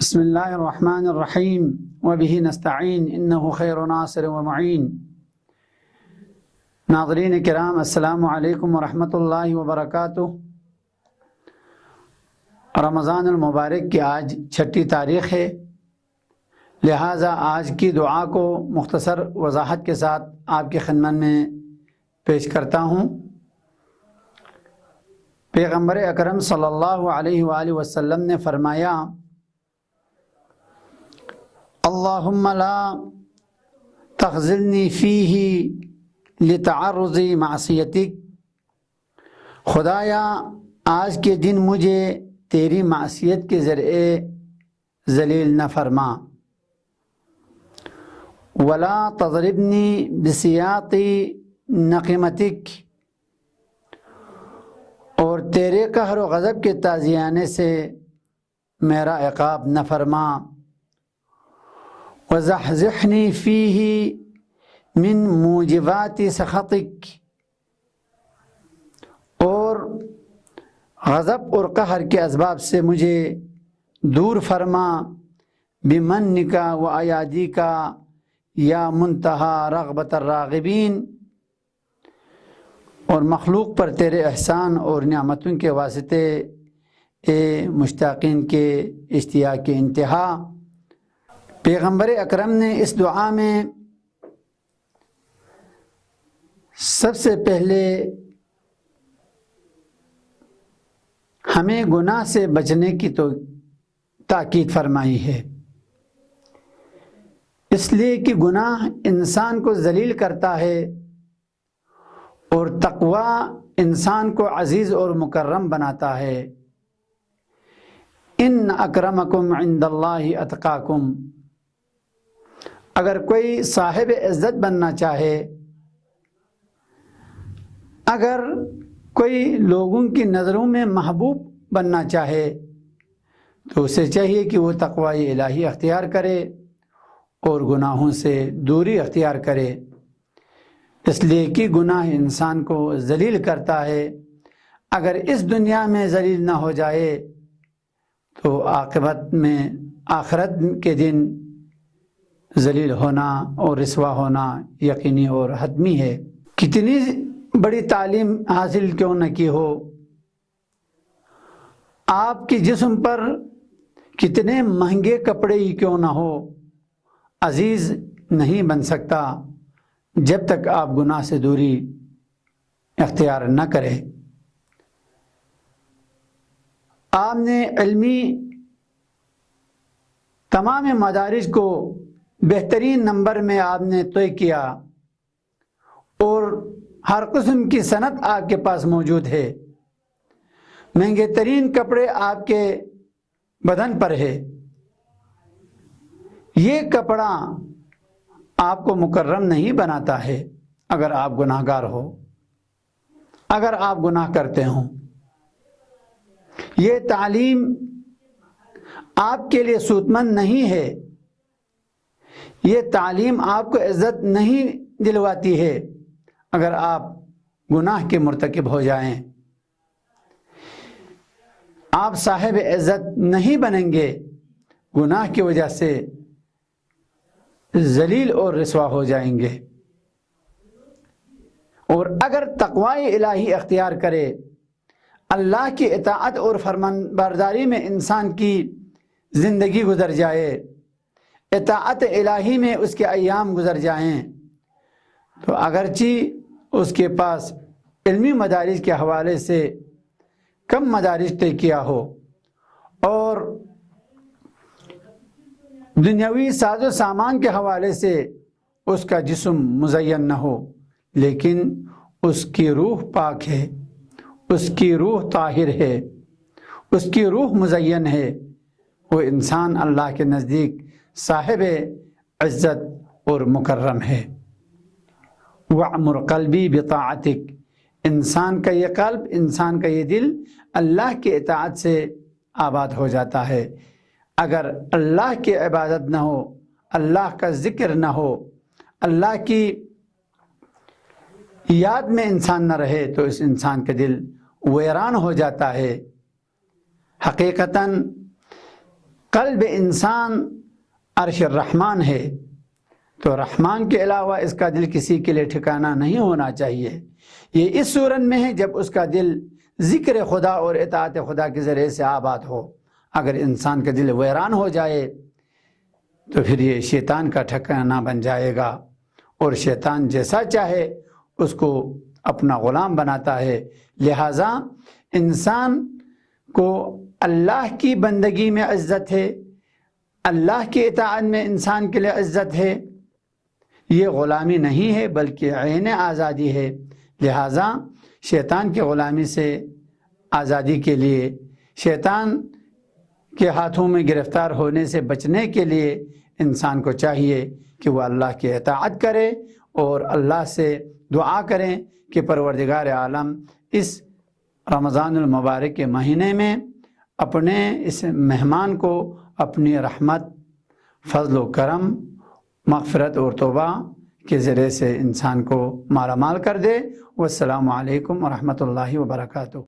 بسم اللہ الرحمن الرحیم وبہ نستعین انہ خیر ناصر ومعین۔ ناظرین کرام، السلام علیکم ورحمۃ اللہ وبرکاتہ۔ رمضان المبارک کی آج 6 تاریخ ہے، لہٰذا آج کی دعا کو مختصر وضاحت کے ساتھ آپ کی خدمت میں پیش کرتا ہوں۔ پیغمبر اکرم صلی اللہ علیہ وآلہ وسلم نے فرمایا: اللہم لا تخذلنی فیہ لتعرض معصیتک، خدایا آج کے دن مجھے تیری معصیت کے ذریعے ذلیل نہ فرما۔ ولا تضربنی بسیاط نقمتک، اور تیرے قہر و غضب کے تازیانے سے میرا عقاب نہ فرما۔ وزحزحنی فیہ من موجبات سخطک، اور غضب اور قہر کے اسباب سے مجھے دور فرما۔ بمنک و ایادیک یا منتہا رغبت الراغبین، اور مخلوق پر تیرے احسان اور نعمتوں کے واسطے اے مشتاقین کے اشتیاق کی انتہا۔ پیغمبر اکرم نے اس دعا میں سب سے پہلے ہمیں گناہ سے بچنے کی تو تاکید فرمائی ہے، اس لیے کہ گناہ انسان کو ذلیل کرتا ہے اور تقوی انسان کو عزیز اور مکرم بناتا ہے۔ ان اکرمکم عند اللہ اتقاکم، اگر کوئی صاحب عزت بننا چاہے، اگر کوئی لوگوں کی نظروں میں محبوب بننا چاہے، تو اسے چاہیے کہ وہ تقوی الہی اختیار کرے اور گناہوں سے دوری اختیار کرے، اس لیے کہ گناہ انسان کو ذلیل کرتا ہے۔ اگر اس دنیا میں ذلیل نہ ہو جائے تو عاقبت میں آخرت کے دن ذلیل ہونا اور رسوا ہونا یقینی اور حتمی ہے۔ کتنی بڑی تعلیم حاصل کیوں نہ کی ہو، آپ کی جسم پر کتنے مہنگے کپڑے ہی کیوں نہ ہو، عزیز نہیں بن سکتا جب تک آپ گناہ سے دوری اختیار نہ کریں۔ آپ نے علمی تمام مدارج کو بہترین نمبر میں آپ نے طے کیا، اور ہر قسم کی صنعت آپ کے پاس موجود ہے، مہنگے ترین کپڑے آپ کے بدن پر ہے۔ یہ کپڑا آپ کو مکرم نہیں بناتا ہے اگر آپ گناہ گار ہو، اگر آپ گناہ کرتے ہوں۔ یہ تعلیم آپ کے لیے سودمند نہیں ہے، یہ تعلیم آپ کو عزت نہیں دلواتی ہے اگر آپ گناہ کے مرتکب ہو جائیں۔ آپ صاحب عزت نہیں بنیں گے، گناہ کی وجہ سے ذلیل اور رسوا ہو جائیں گے۔ اور اگر تقوی الہی اختیار کرے، اللہ کی اطاعت اور فرمان برداری میں انسان کی زندگی گزر جائے، اطاعت الہی میں اس کے ایام گزر جائیں، تو اگرچہ اس کے پاس علمی مدارج کے حوالے سے کم مدارج طے کیا ہو اور دنیاوی ساز و سامان کے حوالے سے اس کا جسم مزین نہ ہو، لیکن اس کی روح پاک ہے، اس کی روح طاہر ہے، اس کی روح مزین ہے، وہ انسان اللہ کے نزدیک صاحب عزت اور مکرم ہے۔ وَعْمُرْ قَلْبِي بِطَاعَتِكَ، انسان کا یہ قلب، انسان کا یہ دل اللہ کی اطاعت سے آباد ہو جاتا ہے۔ اگر اللہ کی عبادت نہ ہو، اللہ کا ذکر نہ ہو، اللہ کی یاد میں انسان نہ رہے، تو اس انسان کا دل ویران ہو جاتا ہے۔ حقیقتاً قلب انسان عرش الرحمن ہے، تو رحمان کے علاوہ اس کا دل کسی کے لیے ٹھکانہ نہیں ہونا چاہیے۔ یہ اس صورت میں ہے جب اس کا دل ذکر خدا اور اطاعت خدا کے ذریعے سے آباد ہو۔ اگر انسان کا دل ویران ہو جائے تو پھر یہ شیطان کا ٹھکانہ بن جائے گا، اور شیطان جیسا چاہے اس کو اپنا غلام بناتا ہے۔ لہٰذا انسان کو اللہ کی بندگی میں عزت ہے، اللہ کی اطاعت میں انسان کے لیے عزت ہے، یہ غلامی نہیں ہے بلکہ عین آزادی ہے۔ لہٰذا شیطان کی غلامی سے آزادی کے لیے، شیطان کے ہاتھوں میں گرفتار ہونے سے بچنے کے لیے انسان کو چاہیے کہ وہ اللہ کی اطاعت کرے اور اللہ سے دعا کریں کہ پروردگار عالم اس رمضان المبارک کے مہینے میں اپنے اس مہمان کو اپنی رحمت، فضل و کرم، مغفرت اور توبہ کے ذریعے سے انسان کو مالا مال کر دے۔ والسلام علیکم ورحمۃ اللہ وبرکاتہ۔